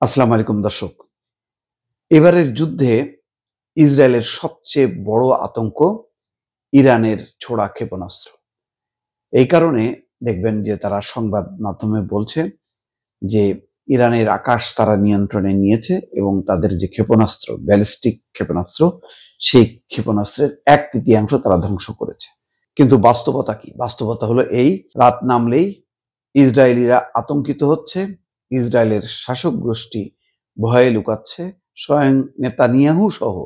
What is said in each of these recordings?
আসসালামু আলাইকুম দর্শক। এবারের যুদ্ধে ইসরায়েলের সবচেয়ে বড় আতঙ্ক ইরানের ছোড়া ক্ষেপণাস্ত্র। এই কারণে দেখবেন যে তারা সংবাদ মাধ্যমে বলছে যে ইরানের আকাশ তারা নিয়ন্ত্রণে নিয়েছে এবং তাদের যে ক্ষেপণাস্ত্র, ব্যালিস্টিক ক্ষেপণাস্ত্র, সেই ক্ষেপণাস্ত্রের 1/3 তারা ধ্বংস করেছে। কিন্তু বাস্তবতা কি? বাস্তবতা হলো এই, রাত নামলেই ইসরায়েলিরা আতঙ্কিত হচ্ছে, ইসরায়েলের শাসক গোষ্ঠী ভয়ে লুকাচ্ছে, স্বয়ং নেতানিয়াহু সহ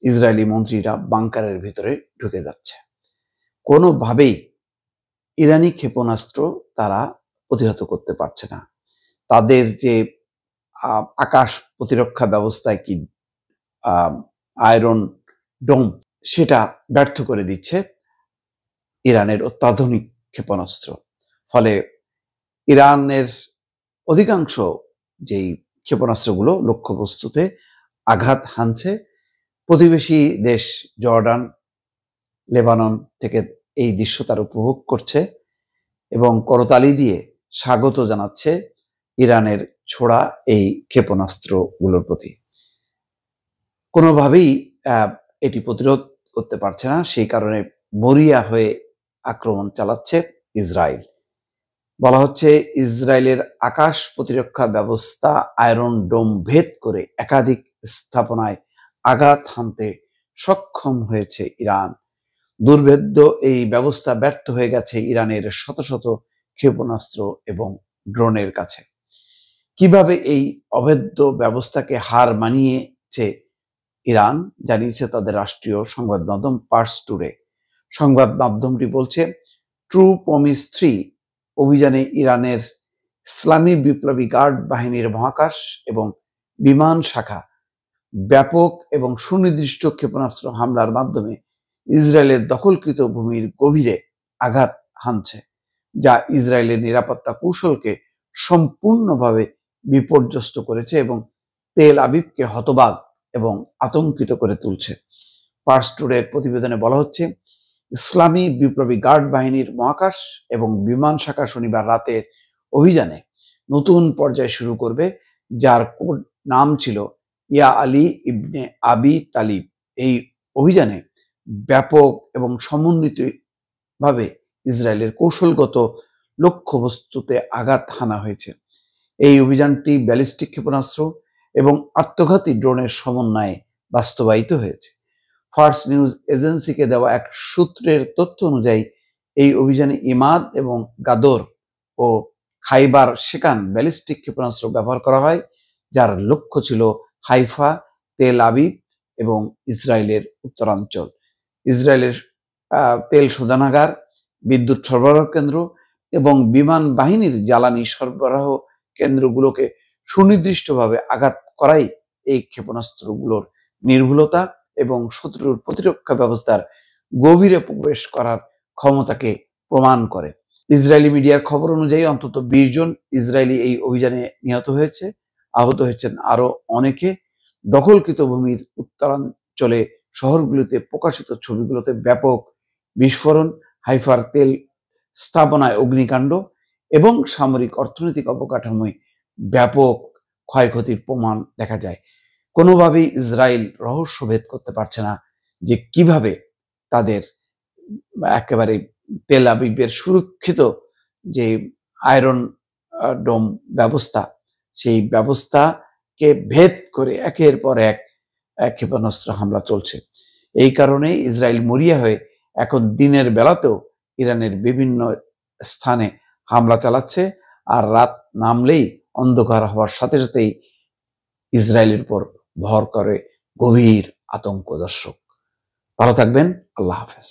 ইসরায়েলি মন্ত্রীরা বাংকারের ভিতরে ঢুকে যাচ্ছে। কোনোভাবেই ইরানি ক্ষেপণাস্ত্র তারা প্রতিহত করতে পারছে না। তাদের যে আকাশ প্রতিরক্ষা ব্যবস্থায় কি আয়রন ডোম, সেটা ব্যর্থ করে দিচ্ছে ইরানের অত্যাধুনিক ক্ষেপণাস্ত্র। ফলে ইরানের অধিকাংশ যেই ক্ষেপণাস্ত্রগুলো লক্ষ্যবস্তুতে আঘাত হানছে। প্রতিবেশী দেশ জর্ডান, লেবানন থেকে এই দৃশ্য তারা উপভোগ করছে এবং করতালি দিয়ে স্বাগত জানাচ্ছে ইরানের ছোড়া এই ক্ষেপণাস্ত্রগুলোর প্রতি। কোনোভাবেই এটি প্রতিরোধ করতে পারছে না, সেই কারণে মরিয়া হয়ে আক্রমণ চালাচ্ছে ইসরায়েল। বলা হচ্ছে ইসরায়েলের আকাশ প্রতিরক্ষা ব্যবস্থা আয়রন ডোম ভেদ করে একাধিক স্থাপনায় আঘাত হানতে সক্ষম হয়েছে ইরান। দুর্ভেদ্য এই ব্যবস্থা ব্যর্থ হয়ে গেছে ইরানের শত শত ক্ষেপণাস্ত্র এবং ড্রোনের কাছে। কিভাবে এই অভেদ্য ব্যবস্থাকে হার মানিয়েছে ইরান জানিয়েছে তাদের রাষ্ট্রীয় সংবাদ মাধ্যম পার্স টুডে। সংবাদ মাধ্যমটি বলছে, ট্রু প্রমিস 3 অভিযানে ইরানের ইসলামী বিপ্লবী গার্ড বাহিনীর মহাকাশ এবং বিমান শাখা ব্যাপক এবং সুনির্দিষ্ট ক্ষেপণাস্ত্র হামলার মাধ্যমে ইসরায়েলের দখলকৃত ভূমির গভীরে আঘাত হানছে, যা ইসরায়েলের নিরাপত্তা কৌশলকে সম্পূর্ণভাবে বিপর্যস্ত করেছে এবং তেল আবিবকে হতবাক এবং আতঙ্কিত করে তুলছে। পার্স টুডের প্রতিবেদনে বলা হচ্ছে, ইসলামী বিপ্লবী গার্ড বাহিনীর মহাকাশ এবং বিমান শাখা শনিবার রাতের অভিযানে নতুন পর্যায়ে শুরু করবে, যার কোড নাম ছিল ইয়া আলী ইবনে আবি তালিব। এই অভিযানে ব্যাপক এবং সমন্বিতভাবে ইসরায়েলের কৌশলগত লক্ষ্যবস্তুতে আঘাত হানা হয়েছে। এই অভিযানটি ব্যালিস্টিক ক্ষেপণাস্ত্র এবং আত্মঘাতী ড্রোনের সমন্বয়ে বাস্তবায়িত হয়েছে। ফার্স নিউজ এজেন্সিকে দেওয়া এক সূত্রের তথ্য অনুযায়ী এই অভিযানে ইমাদ এবং গাদর ও খাইবার শেকান ব্যালিস্টিক ক্ষেপণাস্ত্র ব্যবহার করা হয়, যার লক্ষ্য ছিল হাইফা, তেল আবিব এবং ইসরায়েলের উত্তরাঞ্চল। ইসরায়েলের তেল শোধনাগার, বিদ্যুৎ সরবরাহ কেন্দ্র এবং বিমান বাহিনীর জ্বালানি সরবরাহ কেন্দ্রগুলোকে সুনির্দিষ্টভাবে আঘাত করাই এই ক্ষেপণাস্ত্রগুলোর নির্ভুলতা এবং শত্রুর প্রতিরক্ষা ব্যবস্থার গভীরে প্রবেশ করার ক্ষমতাকে প্রমাণ করে। ইসরায়েলি মিডিয়ার খবর অনুযায়ী অন্তত 20 জন ইসরায়েলি এই অভিযানে নিহত হয়েছে, আহত হয়েছেন আরো অনেকে। দখলকৃত ভূমির উত্তরাঞ্চলে শহরগুলিতে প্রকাশিত ছবিগুলোতে ব্যাপক বিস্ফোরণ, হাইফার তেল স্থাপনায় অগ্নিকাণ্ড এবং সামরিক অর্থনৈতিক অবকাঠামোয় ব্যাপক ক্ষয়ক্ষতির প্রমাণ দেখা যায়। কোনোভাবেই ইসরায়েল রহস্য ভেদ করতে পারছে না যে কিভাবে তাদের একেবারে তেল আবিবের সুরক্ষিত যে আয়রন ডোম ব্যবস্থা, সেই ব্যবস্থাকে ভেদ করে একের পর এক ক্ষেপণাস্ত্র হামলা চলছে। এই কারণে ইসরায়েল মরিয়া হয়ে এখন দিনের বেলাতেও ইরানের বিভিন্ন স্থানে হামলা চালাচ্ছে, আর রাত নামলেই অন্ধকার হওয়ার সাথে সাথেই ইসরায়েলের উপর ভর করে গভীর আতঙ্ক। দর্শক ভালো থাকবেন, আল্লাহ হাফেজ।